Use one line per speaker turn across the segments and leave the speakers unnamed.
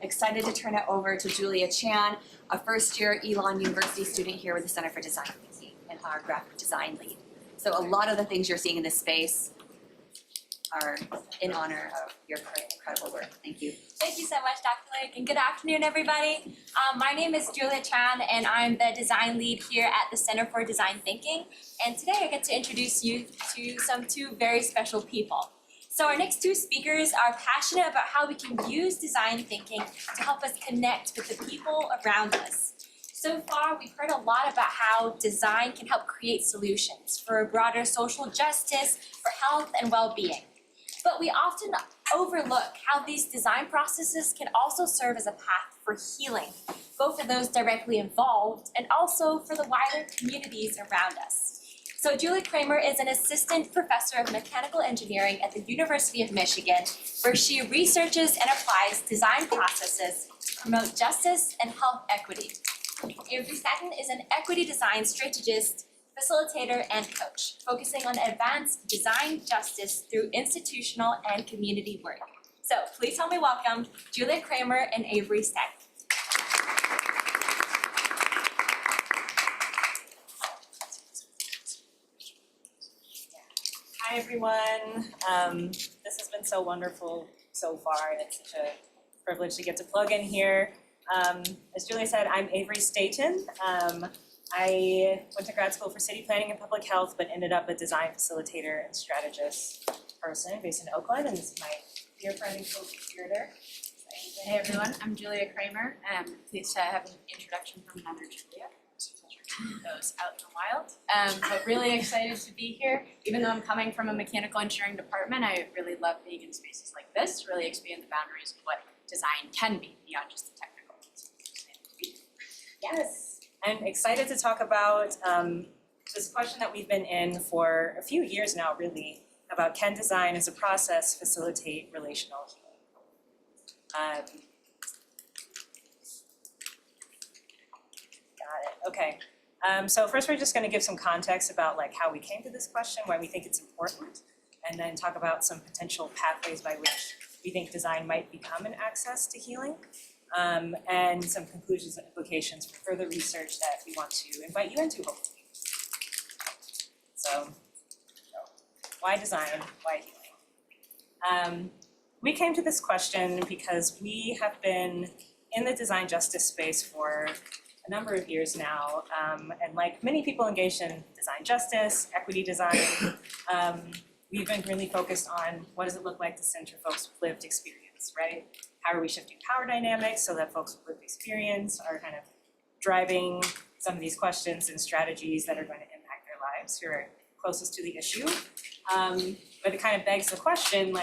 excited to turn it over to Julia Chan, a first-year Elon University student here with the Center for Design Thinking and our graphic design lead. So a lot of the things you're seeing in this space are in honor of your incredible work. Thank you.
Thank you so much, Dr. Lake, and good afternoon, everybody. My name is Julia Chan, and I'm the design lead here at the Center for Design Thinking. And today I get to introduce you to two very special people. So our next two speakers are passionate about how we can use design thinking to help us connect with the people around us. So far, we've heard a lot about how design can help create solutions for broader social justice, for health and well-being. But we often overlook how these design processes can also serve as a path for healing, both for those directly involved and also for the wider communities around us. So Julie Kramer is an assistant professor of mechanical engineering at the University of Michigan, where she researches and applies design processes to promote justice and health equity. Avery Staton is an equity design strategist, facilitator, and coach, focusing on advanced design justice through institutional and community work. So please help me welcome Julia Kramer and Avery Staton.
Hi everyone. This has been so wonderful so far, and it's such a privilege to get to plug in here. As Julia said, I'm Avery Staton. I went to grad school for city planning and public health, but ended up a design facilitator and strategist person based in Oakland, and this is my dear friend and co-conspirator.
Hey everyone, I'm Julia Kramer. Pleased to have an introduction from another Julia. Those out in the wild. But really excited to be here. Even though I'm coming from a mechanical engineering department, I really love being in spaces like this, really expand the boundaries of what design can be beyond just the technical.
Yes, I'm excited to talk about this question that we've been in for a few years now, really, about can design as a process facilitate relational healing? Got it, okay. So first we're just going to give some context about how we came to this question, why we think it's important, and then talk about some potential pathways by which we think design might become an access to healing, and some conclusions and implications for further research that we want to invite you into, hopefully. So why design, why healing? We came to this question because we have been in the design justice space for a number of years now, and like many people engaged in design justice, equity design, we've been really focused on what does it look like to center folks with lived experience, right? How are we shifting power dynamics so that folks with lived experience are kind of driving some of these questions and strategies that are going to impact their lives, who are closest to the issue. But it kind of begs the question,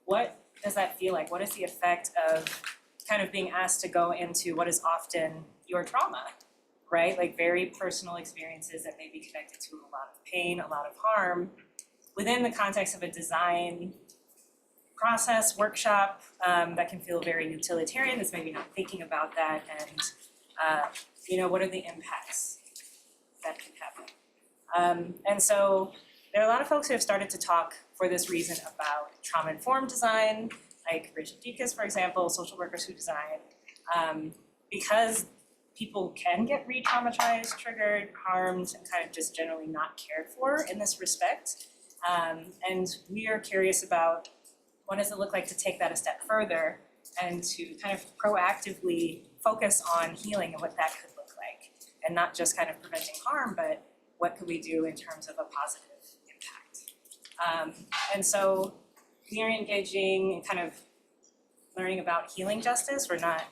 what does that feel like? What is the effect of kind of being asked to go into what is often your trauma, right? Like very personal experiences that may be connected to a lot of pain, a lot of harm, within the context of a design process, workshop, that can feel very utilitarian, that's maybe not thinking about that, and what are the impacts that can happen? And so there are a lot of folks who have started to talk for this reason about trauma-informed design, like Rachel Deakus, for example, social workers who design, because people can get re-traumatized, triggered, harmed, and kind of just generally not cared for in this respect. And we are curious about what does it look like to take that a step further and to kind of proactively focus on healing and what that could look like, and not just kind of preventing harm, but what could we do in terms of a positive impact. And so we are engaging in kind of learning about healing justice. We're not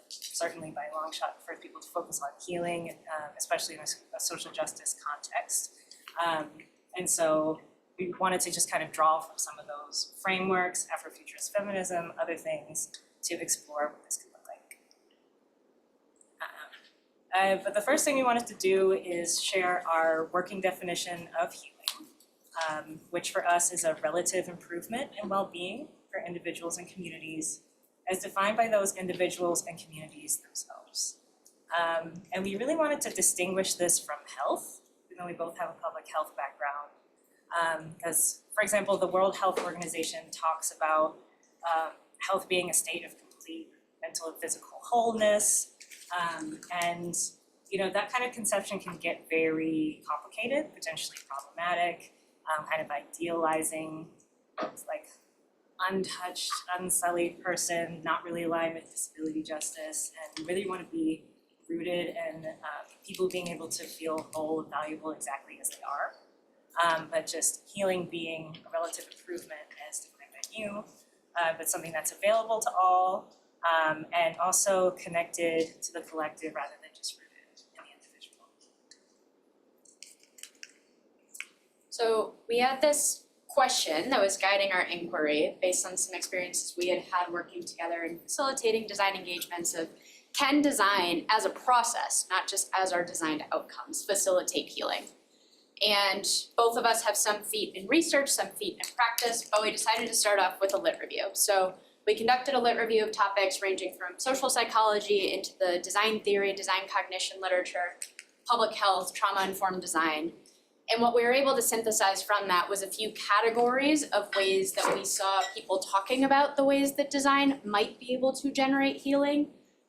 certainly by a long shot for people to focus on healing, especially in a social justice context. And so we wanted to just kind of draw from some of those frameworks, Afrofuturist feminism, other things, to explore what this could look like. But the first thing we wanted to do is share our working definition of healing, which for us is a relative improvement in well-being for individuals and communities, as defined by those individuals and communities themselves. And we really wanted to distinguish this from health, even though we both have a public health background. Because, for example, the World Health Organization talks about health being a state of complete mental and physical wholeness. And that kind of conception can get very complicated, potentially problematic, kind of idealizing like untouched, unsullied person, not really aligned with disability justice, and really want to be rooted in people being able to feel whole and valuable exactly as they are. But just healing being a relative improvement as defined by you, but something that's available to all, and also connected to the collective rather than just rooted in the individual.
So we had this question that was guiding our inquiry based on some experiences we had had working together in facilitating design engagements of, can design as a process, not just as our designed outcomes, facilitate healing? And both of us have some feet in research, some feet in practice, but we decided to start off with a lit review. So we conducted a lit review of topics ranging from social psychology into the design theory, design cognition literature, public health, trauma-informed design. And what we were able to synthesize from that was a few categories of ways that we saw people talking about the ways that design might be able to generate healing,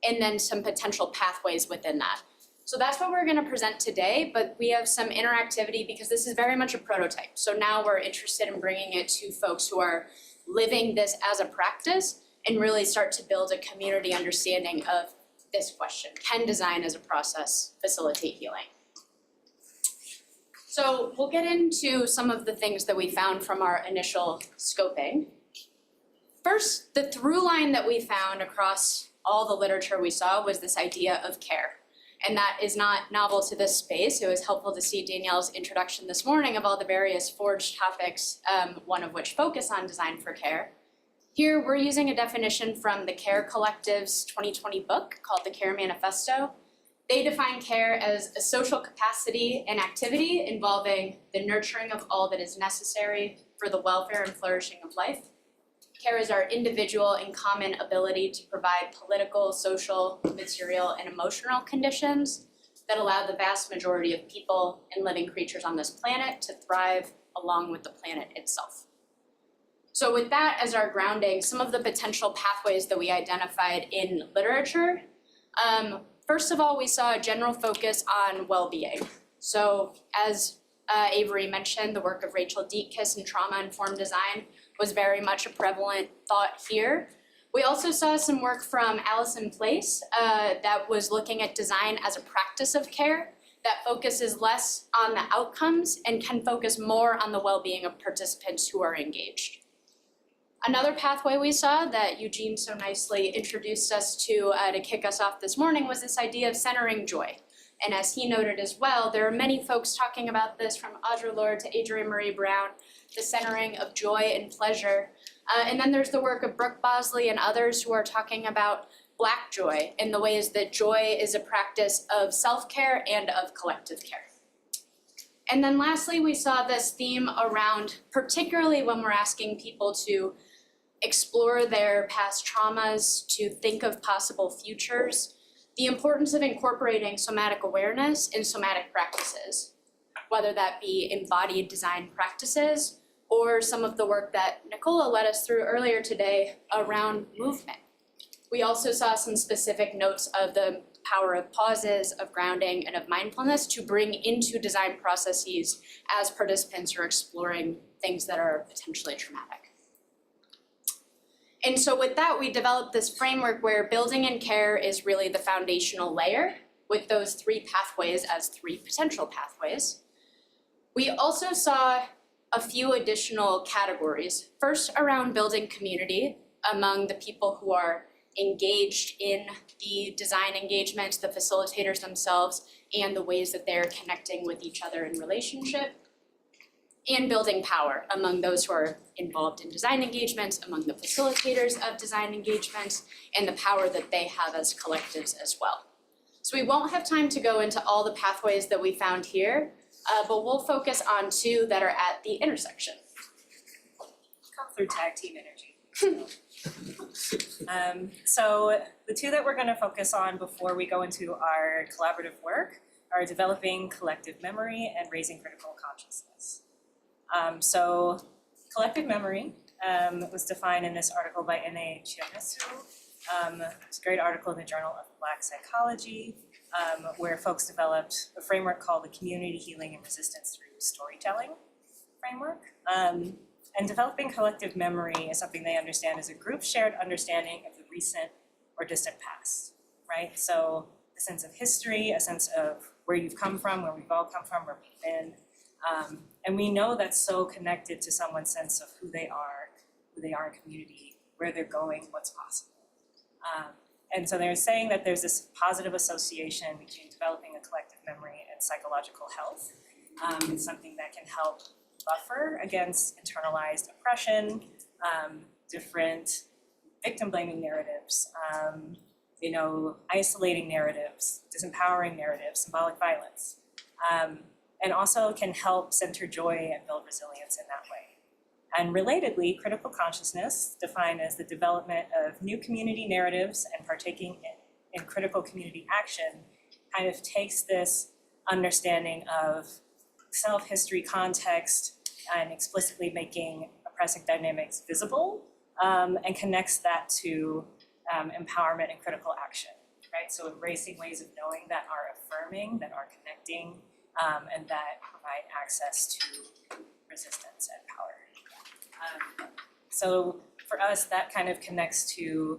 and then some potential pathways within that. So that's what we're gonna present today, but we have some interactivity because this is very much a prototype. So now we're interested in bringing it to folks who are living this as a practice and really start to build a community understanding of this question. Can design as a process facilitate healing? So we'll get into some of the things that we found from our initial scoping. First, the through line that we found across all the literature we saw was this idea of care. And that is not novel to this space. It was helpful to see Danielle's introduction this morning of all the various Forge topics, one of which focus on design for care. Here, we're using a definition from the CARE Collective's 2020 book called the CARE Manifesto. They define care as a social capacity and activity involving the nurturing of all that is necessary for the welfare and flourishing of life. Care is our individual and common ability to provide political, social, material, and emotional conditions that allow the vast majority of people and living creatures on this planet to thrive along with the planet itself. So with that as our grounding, some of the potential pathways that we identified in literature, first of all, we saw a general focus on well-being. So as Avery mentioned, the work of Rachel Dietkes in trauma-informed design was very much a prevalent thought here. We also saw some work from Allison Place that was looking at design as a practice of care that focuses less on the outcomes and can focus more on the well-being of participants who are engaged. Another pathway we saw that Eugene so nicely introduced us to kick us off this morning was this idea of centering joy. And as he noted as well, there are many folks talking about this, from Audre Lorde to Adrienne Marie Brown, the centering of joy and pleasure. And then there's the work of Brooke Bosley and others who are talking about Black joy and the ways that joy is a practice of self-care and of collective care. And then lastly, we saw this theme around, particularly when we're asking people to explore their past traumas, to think of possible futures, the importance of incorporating somatic awareness in somatic practices, whether that be embodied design practices or some of the work that Nicola led us through earlier today around movement. We also saw some specific notes of the power of pauses, of grounding, and of mindfulness to bring into design processes as participants are exploring things that are potentially traumatic. And so with that, we developed this framework where building and care is really the foundational layer, with those three pathways as three potential pathways. We also saw a few additional categories. First, around building community among the people who are engaged in the design engagement, the facilitators themselves, and the ways that they're connecting with each other in relationship. And building power among those who are involved in design engagements, among the facilitators of design engagements, and the power that they have as collectives as well. So we won't have time to go into all the pathways that we found here, but we'll focus on two that are at the intersection.
Come through tag team energy. So the two that we're going to focus on before we go into our collaborative work are developing collective memory and raising critical consciousness. So collective memory was defined in this article by N.A. Chiamesu It's a great article in the Journal of Black Psychology, where folks developed a framework called the Community Healing and Resistance Through Storytelling framework. And developing collective memory is something they understand as a group shared understanding of the recent or distant past, right? So a sense of history, a sense of where you've come from, where we've all come from, where we've been. And we know that's so connected to someone's sense of who they are in community, where they're going, what's possible. And so they're saying that there's this positive association between developing a collective memory and psychological health. It's something that can help buffer against internalized oppression, different victim blaming narratives, isolating narratives, disempowering narratives, symbolic violence, and also can help center joy and build resilience in that way. And relatedly, critical consciousness, defined as the development of new community narratives and partaking in critical community action, kind of takes this understanding of self-history context and explicitly making oppressive dynamics visible, and connects that to empowerment and critical action, right? So embracing ways of knowing that are affirming, that are connecting, and that provide access to resistance and power. So for us, that kind of connects to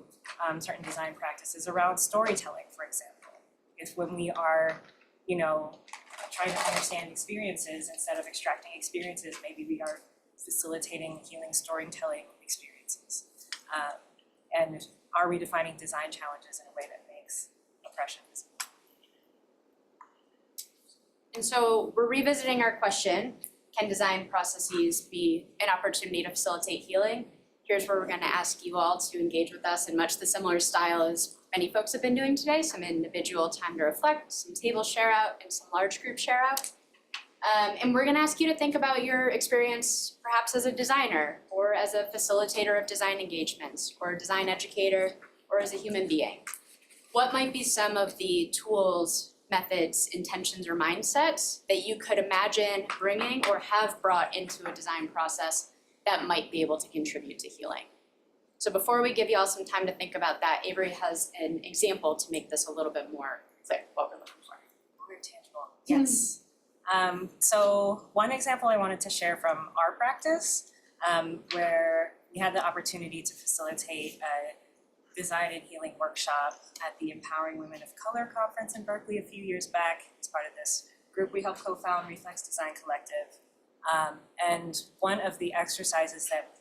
certain design practices around storytelling, for example. If when we are, trying to understand experiences instead of extracting experiences, maybe we are facilitating healing storytelling experiences. And are we defining design challenges in a way that makes oppression visible?
And so we're revisiting our question, can design processes be an opportunity to facilitate healing? Here's where we're going to ask you all to engage with us in much the similar style as many folks have been doing today, some individual time to reflect, some table share out, and some large group share out. And we're going to ask you to think about your experience perhaps as a designer or as a facilitator of design engagements or a design educator or as a human being. What might be some of the tools, methods, intentions, or mindsets that you could imagine bringing or have brought into a design process that might be able to contribute to healing? So before we give you all some time to think about that, Avery has an example to make this a little bit more clear what we're looking for.
More tangible. Yes. So one example I wanted to share from our practice, where we had the opportunity to facilitate a design and healing workshop at the Empowering Women of Color conference in Berkeley a few years back. As part of this group we helped co-found Reflex Design Collective. And one of the exercises that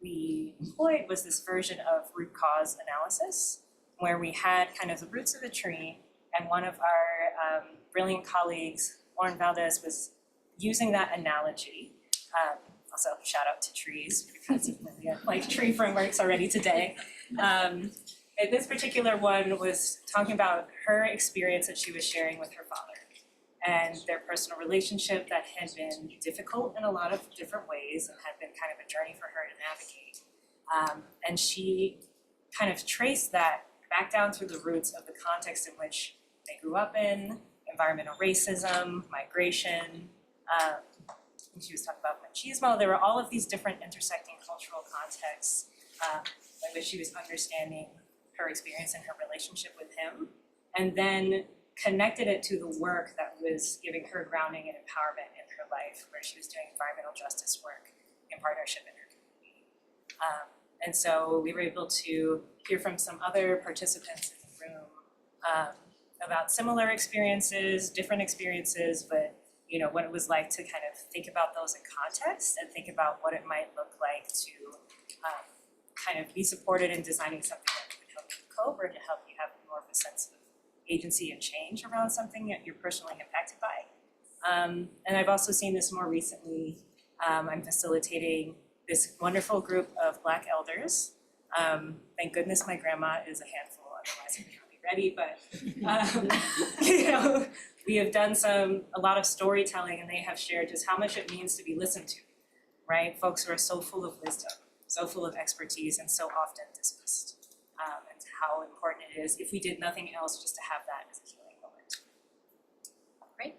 we employed was this version of root cause analysis, where we had kind of the roots of the tree, and one of our brilliant colleagues, Lauren Valdez, was using that analogy. Also, shout out to trees, because we have like tree frameworks already today. And this particular one was talking about her experience that she was sharing with her father and their personal relationship that had been difficult in a lot of different ways and had been kind of a journey for her to navigate. And she kind of traced that back down through the roots of the context in which they grew up in, environmental racism, migration. She was talking about machismo. There were all of these different intersecting cultural contexts by which she was understanding her experience and her relationship with him, and then connected it to the work that was giving her grounding and empowerment in her life, where she was doing environmental justice work in partnership in her community. And so we were able to hear from some other participants in the room about similar experiences, different experiences, but what it was like to kind of think about those in context and think about what it might look like to kind of be supported in designing something that would help you cope or to help you have more of a sense of agency and change around something that you're personally impacted by. And I've also seen this more recently. I'm facilitating this wonderful group of Black elders. Thank goodness my grandma is a handful, otherwise I can't be ready, but we have done a lot of storytelling, and they have shared just how much it means to be listened to, right? Folks who are so full of wisdom, so full of expertise, and so often dismissed. And how important it is, if we did nothing else, just to have that as a healing moment.
Great.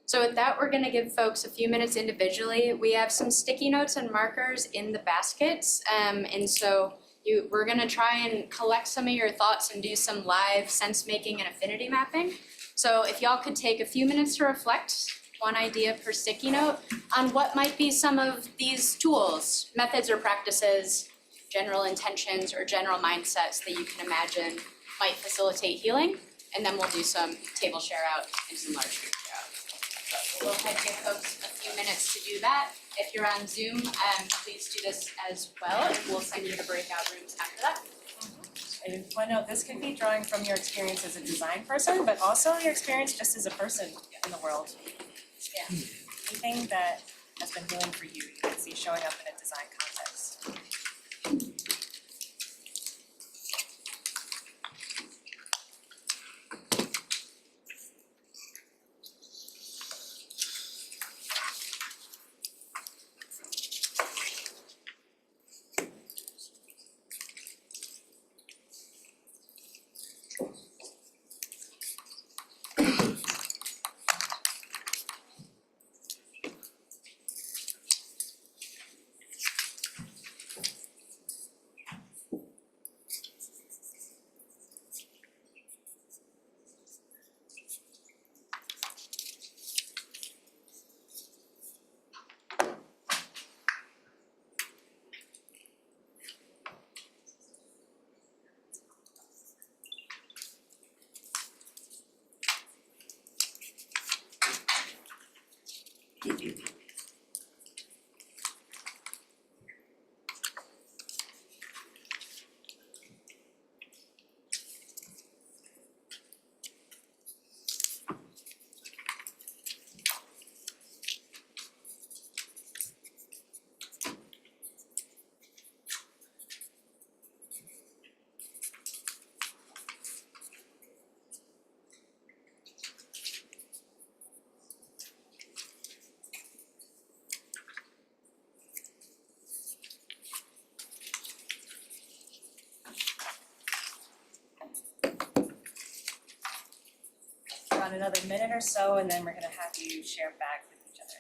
So with that, we're going to give folks a few minutes individually. We have some sticky notes and markers in the baskets, and so we're gonna try and collect some of your thoughts and do some live sense making and affinity mapping. So if y'all could take a few minutes to reflect, one idea per sticky note, on what might be some of these tools, methods or practices, general intentions or general mindsets that you can imagine might facilitate healing. And then we'll do some table share out and some large group share out. So we'll have to give folks a few minutes to do that. If you're on Zoom, please do this as well, and we'll send you to breakout rooms after that.
And one note, this could be drawing from your experience as a design person, but also your experience just as a person in the world. Yeah, anything that has been healing for you, you can see showing up in a design context. About another minute or so, and then we're gonna have you share back with each other.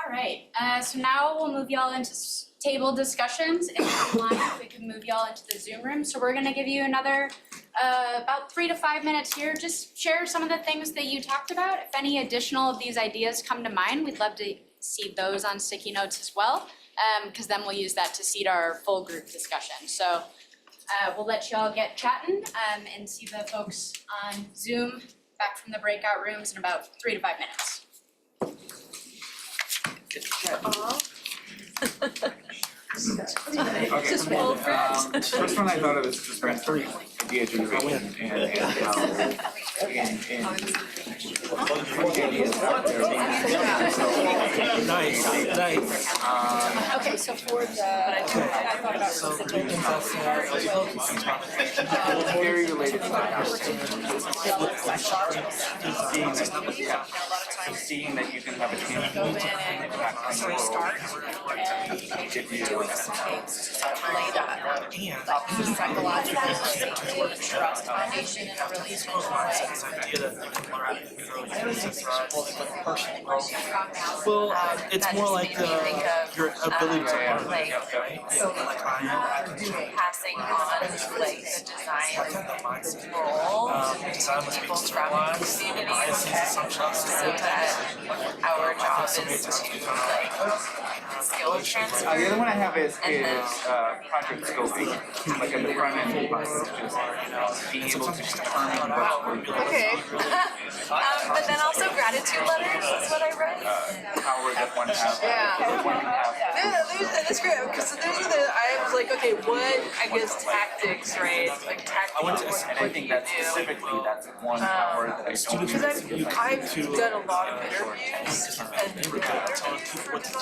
Alright, so now we'll move y'all into table discussions. If you want, we can move y'all into the Zoom room. So we're gonna give you another about 3 to 5 minutes here. Just share some of the things that you talked about. If any additional of these ideas come to mind, we'd love to see those on sticky notes as well, because then we'll use that to seed our full group discussion. So we'll let y'all get chatting and see the folks on Zoom back from the breakout rooms in about 3 to 5 minutes.
Okay, first one I thought of is just idea generation and how
Nice.
Okay, so for the, I thought about
very related to that.
A lot of
So seeing that you can have a tangible
go in and
impact on the world.
restart and doing some things to lay that psychological safety, trust foundation in a really strong way.
Well, it's more like your ability to learn.
like passing on like the design role to people from the community, so that our job is to like skill transfer.
The other one I have is project scoping, like in the front end part, just being able to determine what
Okay. But then also gratitude letters is what I wrote.
power that one has.
Yeah.
One can have.
That's great, because those are the, I was like, okay, what, I guess, tactics, right? Like tactics,
And I
what do
think
you
that
do?
specifically, that's one power that I don't
Because I've done a lot of interviews, and
What to do.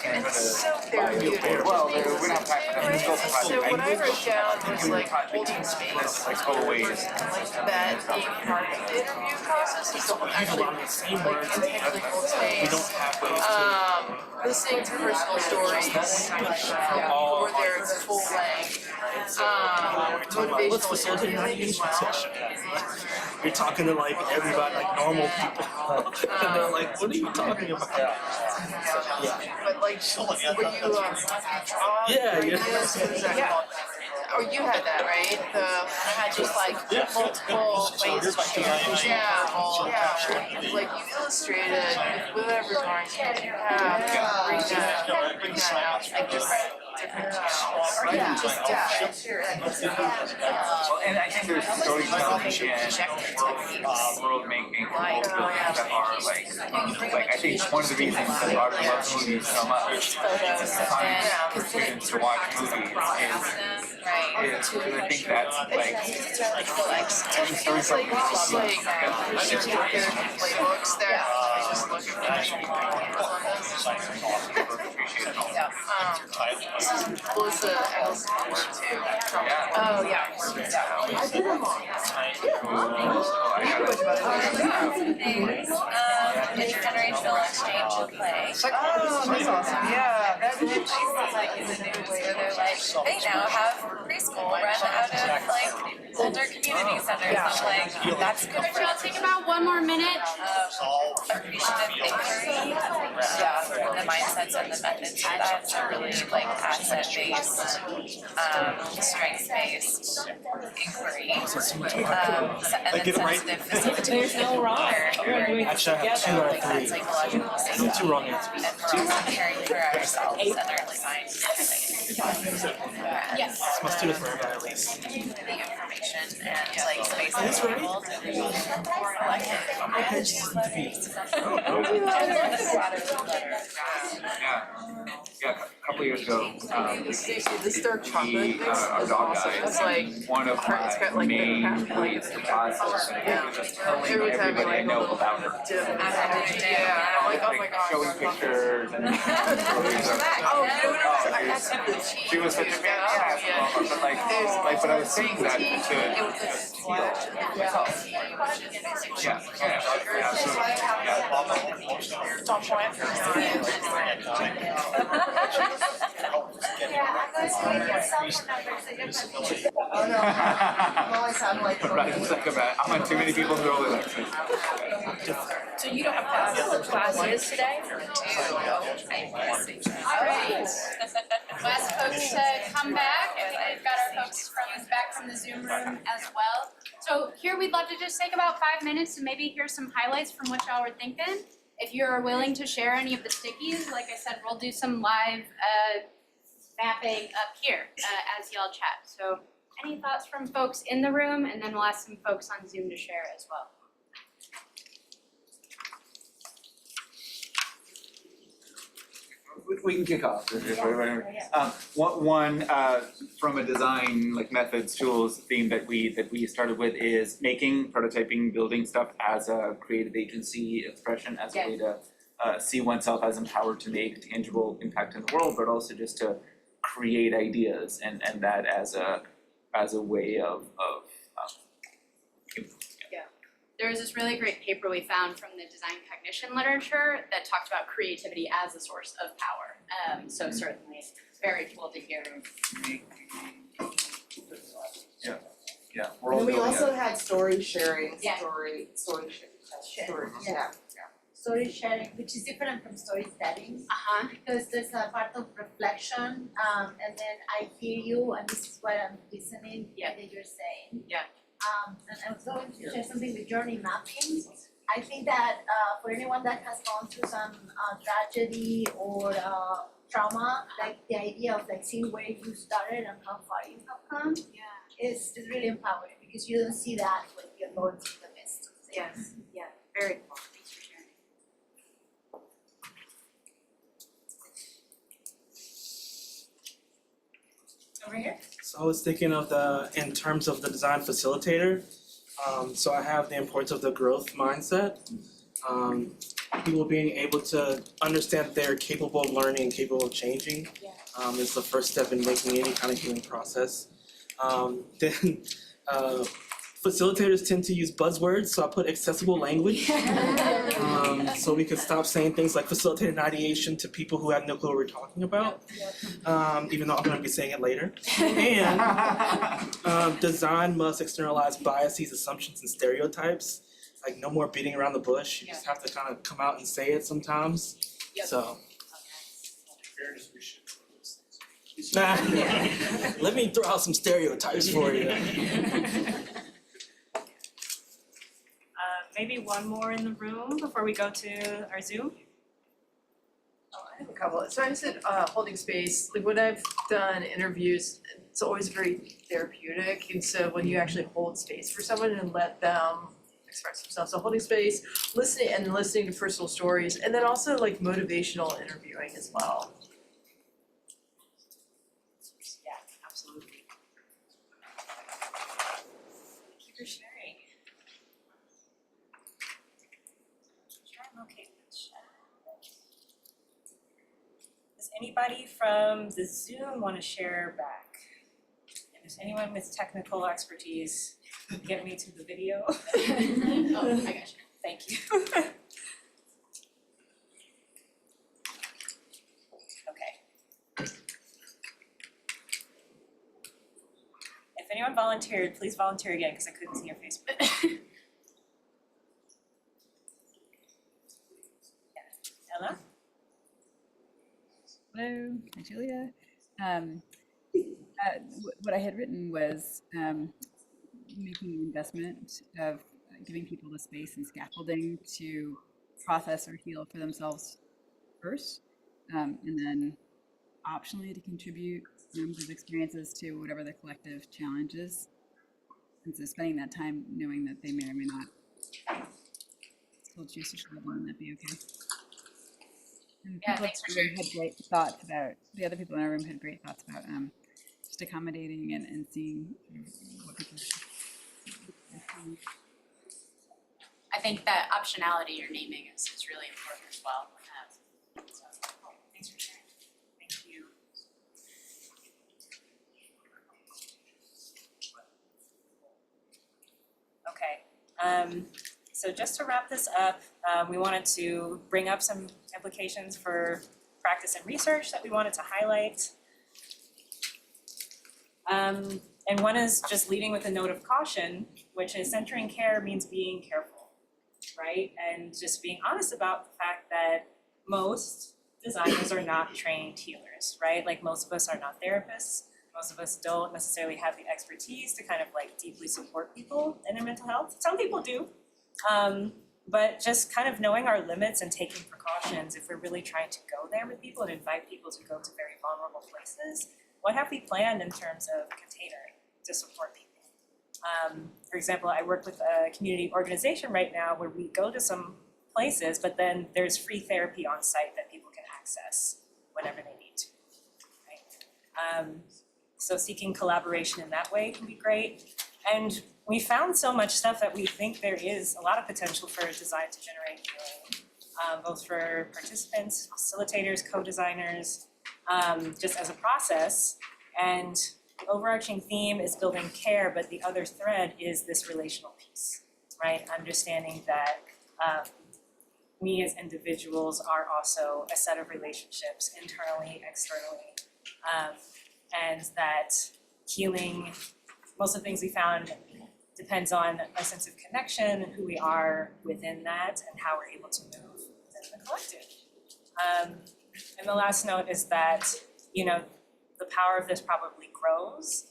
and it's so therapeutic.
Well, we're not talking about
Right? So what I wrote down was like holding space,
like always.
like that being part of the interview process is to actually
The same words.
intentionally hold space.
We don't have ways
Listening to personal stories for their full length.
Let's facilitate an
Motivational
ideation session. You're talking to like everybody, like normal people, and they're like, "What are you talking about?" Yeah.
But like, were you
Yeah, yeah.
Oh, you had that, right? I had just like multiple ways of sharing. Yeah, like you illustrated with whatever drawings you have, bring that out, like just different or even just
Well, and I think there's storytelling and world making that are like I think one of the reasons that I love movies so much is for students to watch movies is because I think that's like
storytelling is just like playbooks that just look at this is Melissa Eggleston work too. Oh yeah.
Intergenerational exchange play.
Oh, that's awesome. Yeah, that is
Like in the news where they're like, they now have preschool run out of like older community centers. I'm like, that's good for
I'll take about one more minute.
appreciative inquiry. Yeah, the mindsets and the methods for that to really like asset-based, strengths-based inquiry. And then sensitive facilitator. There's no wrong.
Actually, I have 2 out of 3.
That psychological safety.
No 2 wrong answers.
And we're also caring for ourselves and our design.
Yes.
Must do it for a guy at least.
The information and like space available to be collected.
Yeah, a couple years ago,
this dark chocolate mix
our
is
dog
awesome.
died.
It's like
One of
it's got
my
like
main
like
ways to process it was just telling
everyone's having
everybody I
like a
know
little
about her.
dip. Yeah, I'm like, oh my god.
Showing pictures and stories of,
Oh, you know what I had some of the tea.
she was such a fantastic mama, but like, but I was saying that to heal myself. Yeah, absolutely.
Top point.
Right, it's like about, I'm on too many people's rollers.
So you don't have classes today? Alright. Last folks to come back, I think we've got our folks back from the Zoom room as well. So here we'd love to just take about 5 minutes and maybe hear some highlights from what y'all were thinking. If you're willing to share any of the stickies, like I said, we'll do some live mapping up here as y'all chat. So any thoughts from folks in the room, and then we'll ask some folks on Zoom to share as well.
We can kick off. One from a design like methods tools theme that we started with is making prototyping building stuff as a creative agency expression, as a way to see oneself as empowered to make tangible impact in the world, but also just to create ideas and that as a way of
there was this really great paper we found from the design cognition literature that talked about creativity as a source of power. So certainly very cool to hear.
Yeah, we're all
And we
building
also
it.
had story sharing,
Yeah.
story
Sharing,
yeah.
story sharing, which is different from storytelling, because there's a part of reflection, and then I hear you, and this is what I'm listening,
Yeah.
that you're saying.
Yeah.
And I was going to share something with journey mapping. I think that for anyone that has gone through some tragedy or trauma, like the idea of like seeing where you started and how far you have come is really empowering, because you don't see that when you're going through the midst of things.
Yes, yeah, very cool, thanks for sharing.
Over here?
So I was thinking of in terms of the design facilitator. So I have the importance of the growth mindset. People being able to understand that they're capable of learning and capable of changing is the first step in making any kind of healing process. Then facilitators tend to use buzzwords, so I put accessible language. So we could stop saying things like facilitated ideation to people who have no clue what we're talking about, even though I'm going to be saying it later. And design must externalize biases, assumptions, and stereotypes. Like no more beating around the bush. You just have to kind of come out and say it sometimes.
Yep.
So.
fairness, we should throw those things.
Let me throw out some stereotypes for you.
Maybe one more in the room before we go to our Zoom.
Oh, I have a couple. So I said holding space. Like when I've done interviews, it's always very therapeutic. And so when you actually hold space for someone and let them express themselves, so holding space, listening to personal stories, and then also like motivational interviewing as well.
Yeah, absolutely. Thank you for sharing. Try and locate the chat. Does anybody from the Zoom want to share back? And does anyone with technical expertise get me to the video?
Oh, I got you.
Thank you. Okay. If anyone volunteered, please volunteer again because I couldn't see your face. Ella?
Hello, hi Julia. What I had written was making an investment of giving people the space and scaffolding to process or heal for themselves first, and then optionally to contribute those experiences to whatever the collective challenge is. And so spending that time knowing that they may or may not still choose to travel and that be okay. And
Yeah,
people
thanks for sharing.
had great thoughts about, the other people in our room had great thoughts about just accommodating and seeing what people
I think that optionality you're naming is really important as well. So, thanks for sharing.
Thank you. Okay, so just to wrap this up, we wanted to bring up some implications for practice and research that we wanted to highlight. And one is just leading with a note of caution, which is centering care means being careful, right? And just being honest about the fact that most designers are not trained healers, right? Like most of us are not therapists. Most of us don't necessarily have the expertise to kind of like deeply support people in their mental health. Some people do, but just kind of knowing our limits and taking precautions if we're really trying to go there with people and invite people to go to very vulnerable places. What have we planned in terms of container to support people? For example, I work with a community organization right now where we go to some places, but then there's free therapy on site that people can access whenever they need to, right? So seeking collaboration in that way can be great. And we found so much stuff that we think there is a lot of potential for design to generate healing, both for participants, facilitators, co-designers, just as a process. And the overarching theme is building care, but the other thread is this relational piece. right? Understanding that we as individuals are also a set of relationships internally, externally, and that healing, most of the things we found depends on a sense of connection, who we are within that, and how we're able to move within the collective. And the last note is that, you know, the power of this probably grows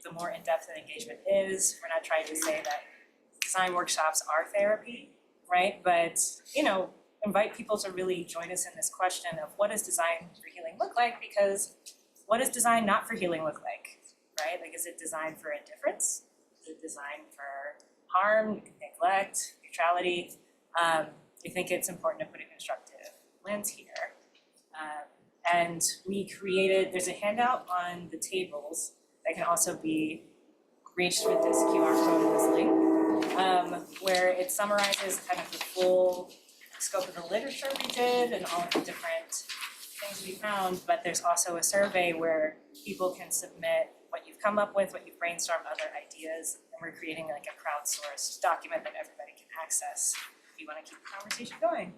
the more in-depth the engagement is. We're not trying to say that design workshops are therapy, right? But, you know, invite people to really join us in this question of what does design for healing look like? Because what does design not for healing look like, right? Like, is it designed for indifference? Is it designed for harm, neglect, neutrality? We think it's important to put a constructive lens here. And we created, there's a handout on the tables that can also be reached with this QR code and this link, where it summarizes kind of the full scope of the literature we did and all of the different things we found, but there's also a survey where people can submit what you've come up with, what you've brainstormed, other ideas, and we're creating like a crowdsourced document that everybody can access if you want to keep the conversation going.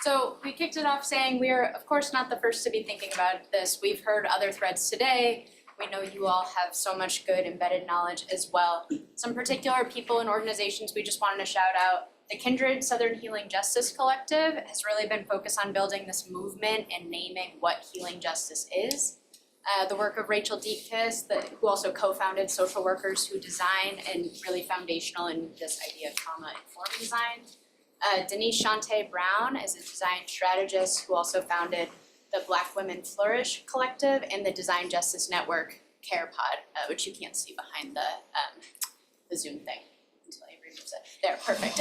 So we kicked it off saying we are, of course, not the first to be thinking about this. We've heard other threads today. We know you all have so much good embedded knowledge as well. Some particular people and organizations we just wanted to shout out. The Kindred Southern Healing Justice Collective has really been focused on building this movement and naming what healing justice is. The work of Rachel Dietkus, who also co-founded Social Workers Who Design and really foundational in this idea of trauma-informed design. Denise Shante Brown is a design strategist who also founded the Black Women Flourish Collective and the Design Justice Network CarePod, which you can't see behind the Zoom thing until Avery moves it. There, perfect.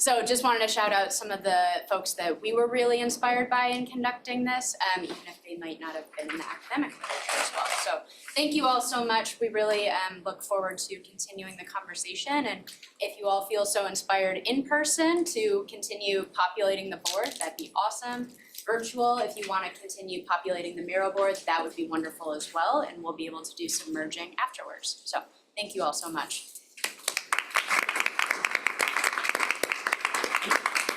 So just wanted to shout out some of the folks that we were really inspired by in conducting this, even if they might not have been in the academic literature as well. So thank you all so much. We really look forward to continuing the conversation, and if you all feel so inspired in person to continue populating the board, that'd be awesome. Virtual, if you want to continue populating the Miro board, that would be wonderful as well, and we'll be able to do some merging afterwards. So thank you all so much.